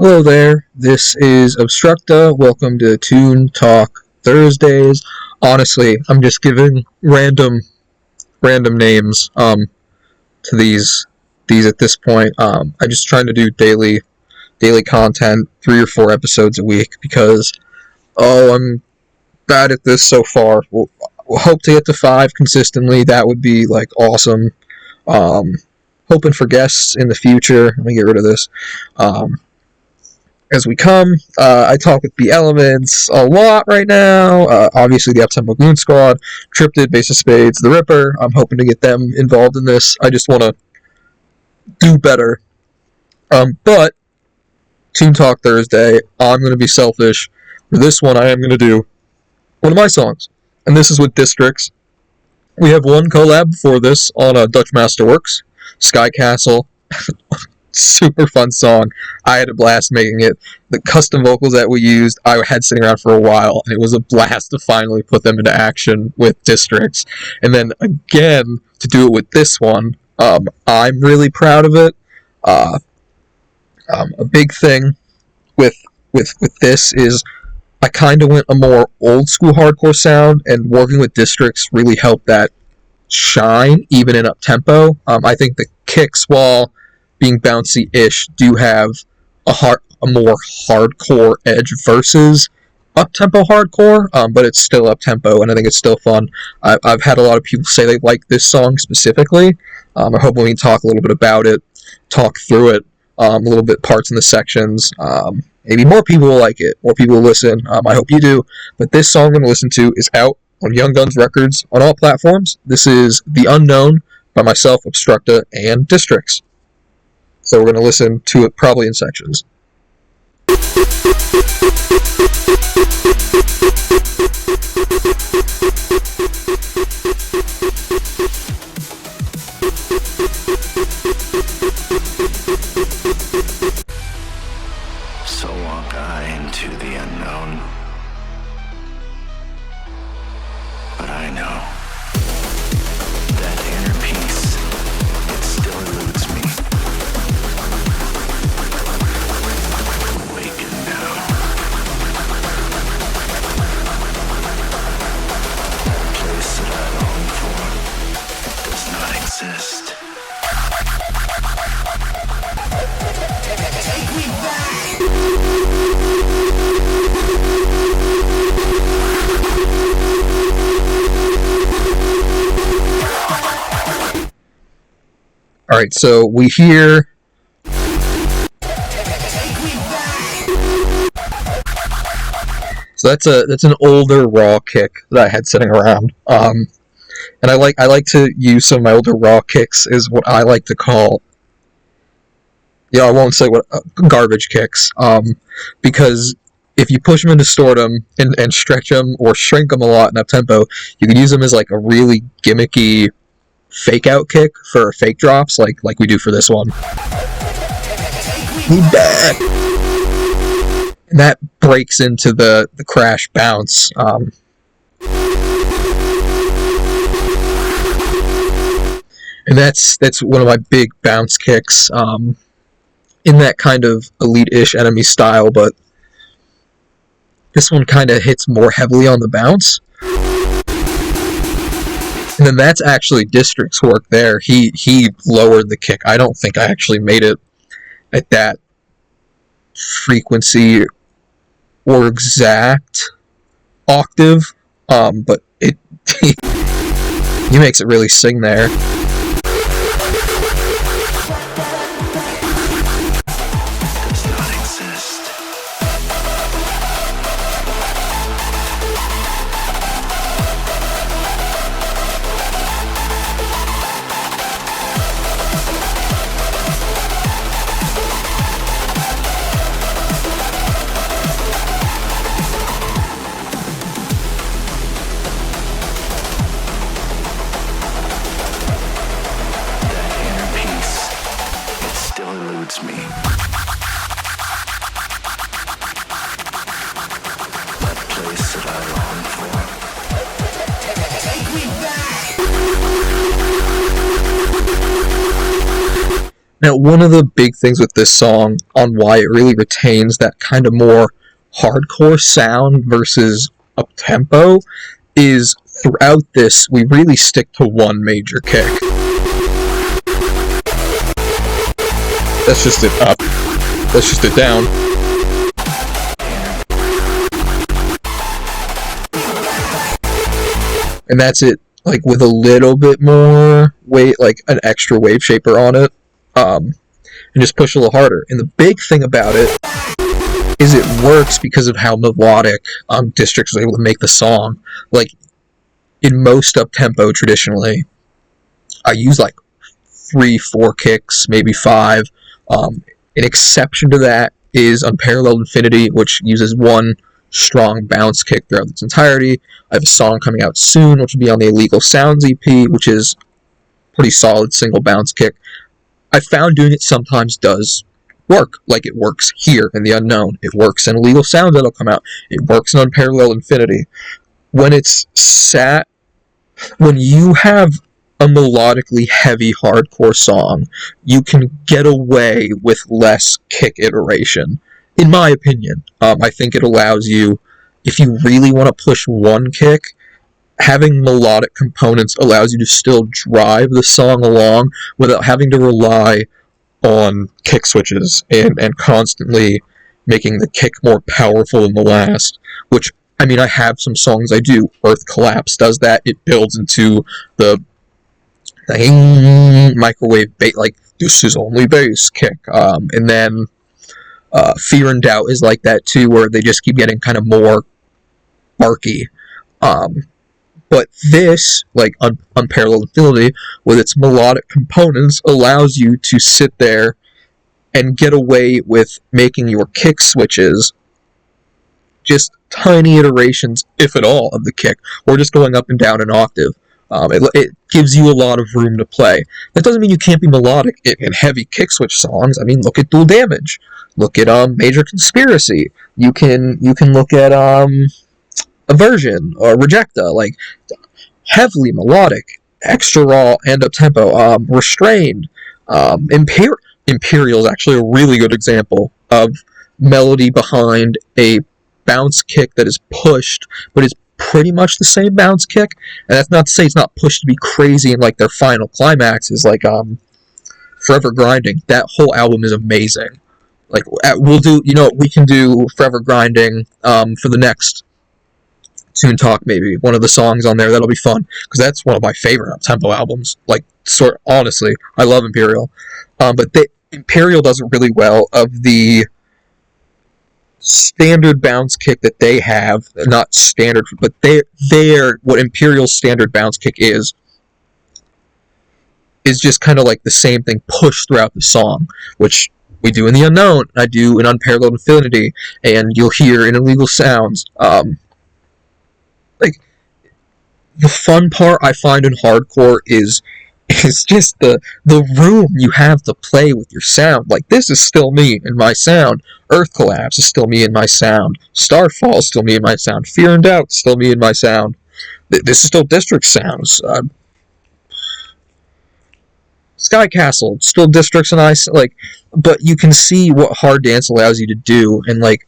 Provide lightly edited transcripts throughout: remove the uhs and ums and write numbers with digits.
Hello there, this is AbstructA. Welcome to Tune Talk Thursdays. Honestly, I'm just giving random names to these at this point. I'm just trying to do daily content, 3 or 4 episodes a week because I'm bad at this so far. We'll hope to get to 5 consistently. That would be like awesome. Hoping for guests in the future. Let me get rid of this. As we come, I talk with the Elements a lot right now. Obviously, the Uptempo Goon Squad, Triptid, Bass of Spades, The Ripper. I'm hoping to get them involved in this. I just want to do better. But Tune Talk Thursday, I'm going to be selfish. For this one, I am going to do one of my songs, and this is with Distrix. We have one collab before this on Dutch Masterworks, Sky Castle. Super fun song. I had a blast making it. The custom vocals that we used, I had sitting around for a while, and it was a blast to finally put them into action with Distrix. And then again, to do it with this one, I'm really proud of it. A big thing with this is I kind of went a more old school hardcore sound, and working with Distrix really helped that shine, even in up-tempo. I think the kicks, while being bouncy-ish, do have a more hardcore edge versus up-tempo hardcore, but it's still up-tempo, and I think it's still fun. I've had a lot of people say they like this song specifically. I hope we can talk a little bit about it, talk through it, a little bit parts in the sections. Maybe more people will like it, more people will listen. I hope you do. But this song I'm going to listen to is out on YoungGuns Records on all platforms. This is The Unknown by myself, AbstructA and Distrix. So we're going to listen to it probably in sections. So walk I into the unknown, but I know that inner peace, it still eludes me. Awaken now. That place that I long for does not exist. Take me back. Alright, so we hear so that's an older raw kick that I had sitting around. And I like to use some of my older raw kicks is what I like to call, I won't say what garbage kicks, because if you push them and distort them and stretch them or shrink them a lot in up tempo, you can use them as like a really gimmicky fake out kick for fake drops, like we do for this one. We back. And that breaks into the crash bounce. And that's one of my big bounce kicks. In that kind of elite-ish enemy style, but this one kind of hits more heavily on the bounce. And then that's actually District's work there. He lowered the kick. I don't think I actually made it at that frequency or exact octave, but he makes it really sing there. Now, one of the big things with this song on why it really retains that kind of more hardcore sound versus up-tempo is throughout this, we really stick to one major kick. That's just it up. That's just it down. And that's it, like, with a little bit more weight, like an extra wave shaper on it, and just push a little harder. And the big thing about it is it works because of how melodic Distrix was able to make the song. Like, in most up-tempo, traditionally, I use, like, 3-4 kicks, maybe 5. An exception to that is Unparalleled Infinity, which uses one strong bounce kick throughout its entirety. I have a song coming out soon, which will be on the Illegal Sounds EP, which is pretty solid single bounce kick. I found doing it sometimes does work. Like, it works here in The Unknown. It works in Illegal Sounds that'll come out. It works in Unparalleled Infinity. When it's sat, when you have a melodically heavy hardcore song, you can get away with less kick iteration. In my opinion, I think it allows you, if you really want to push one kick, having melodic components allows you to still drive the song along without having to rely on kick switches and constantly making the kick more powerful than the last, which, I mean, I have some songs I do. Earth Collapse does that. It builds into the microwave bass, like, this is only bass kick. And then Fear and Doubt is like that too, where they just keep getting kind of more arky. But this, like Unparalleled Infinity, with its melodic components, allows you to sit there and get away with making your kick switches just tiny iterations, if at all, of the kick, or just going up and down an octave. It gives you a lot of room to play. That doesn't mean you can't be melodic in heavy kick switch songs. I mean, look at Dual Damage. Look at Major Conspiracy. You can look at Aversion or Rejecta, like heavily melodic, extra raw and up tempo. Restrained. Imperial is actually a really good example of melody behind a bounce kick that is pushed, but is pretty much the same bounce kick. And that's not to say it's not pushed to be crazy in like their final climax is like Forever Grinding. That whole album is amazing. Like, we'll do, we can do Forever Grinding for the next Tune Talk, maybe one of the songs on there. That'll be fun because that's one of my favorite up-tempo albums. Like, honestly, I love Imperial, but Imperial does it really well of the standard bounce kick that they have. Not standard, but they're what Imperial's standard bounce kick is just kind of like the same thing pushed throughout the song, which we do in The Unknown, I do in Unparalleled Infinity, and you'll hear in Illegal Sounds. Like, the fun part I find in hardcore is just the room you have to play with your sound. Like, this is still me in my sound. Earth Collapse is still me in my sound. Starfall is still me in my sound. Fear and Doubt is still me in my sound. This is still Distrix sounds. Sky Castle, still Distrix and I, like, but you can see what hard dance allows you to do, and like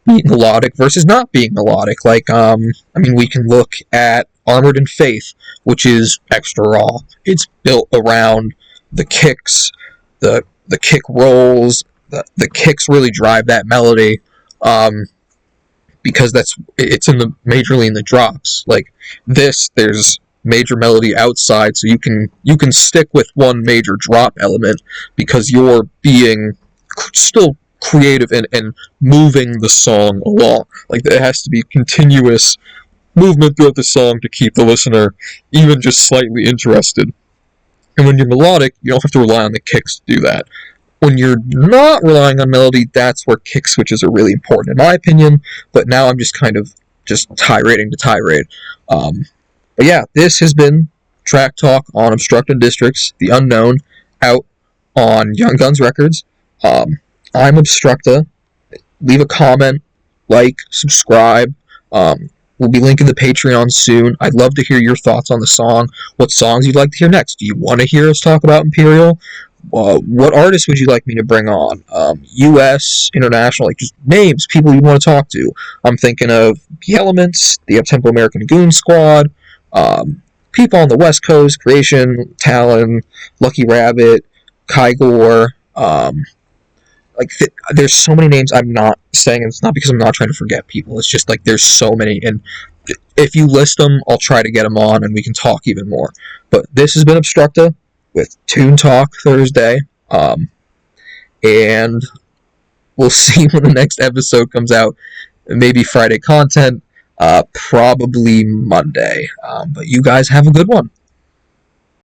being melodic versus not being melodic. Like, I mean, we can look at Armored in Faith, which is extra raw. It's built around the kicks, the kick rolls. The kicks really drive that melody, because it's majorly in the drops. Like this, there's major melody outside, so you can stick with one major drop element because you're being still creative and moving the song along. Like, there has to be continuous movement throughout the song to keep the listener even just slightly interested. And when you're melodic, you don't have to rely on the kicks to do that. When you're not relying on melody, that's where kick switches are really important, in my opinion. But now I'm just kind of tirading to tirade. But yeah, this has been Track Talk on AbstructA and Distrix, The Unknown, out on YoungGuns Records. I'm AbstructA. Leave a comment, like, subscribe. We'll be linking the Patreon soon. I'd love to hear your thoughts on the song. What songs you'd like to hear next? Do you want to hear us talk about Imperial? what artists would you like me to bring on? U.S., international, like just names, people you want to talk to. I'm thinking of The Elements, the Uptempo American Goon Squad, people on the West Coast, Creation, Talon, Lucky Rabbit, Kygor. There's so many names I'm not saying, and it's not because I'm not trying to forget people. It's just like there's so many, and if you list them, I'll try to get them on, and we can talk even more. But this has been Obstructa with Toon Talk Thursday, and we'll see when the next episode comes out. Maybe Friday content, probably Monday. But you guys have a good one.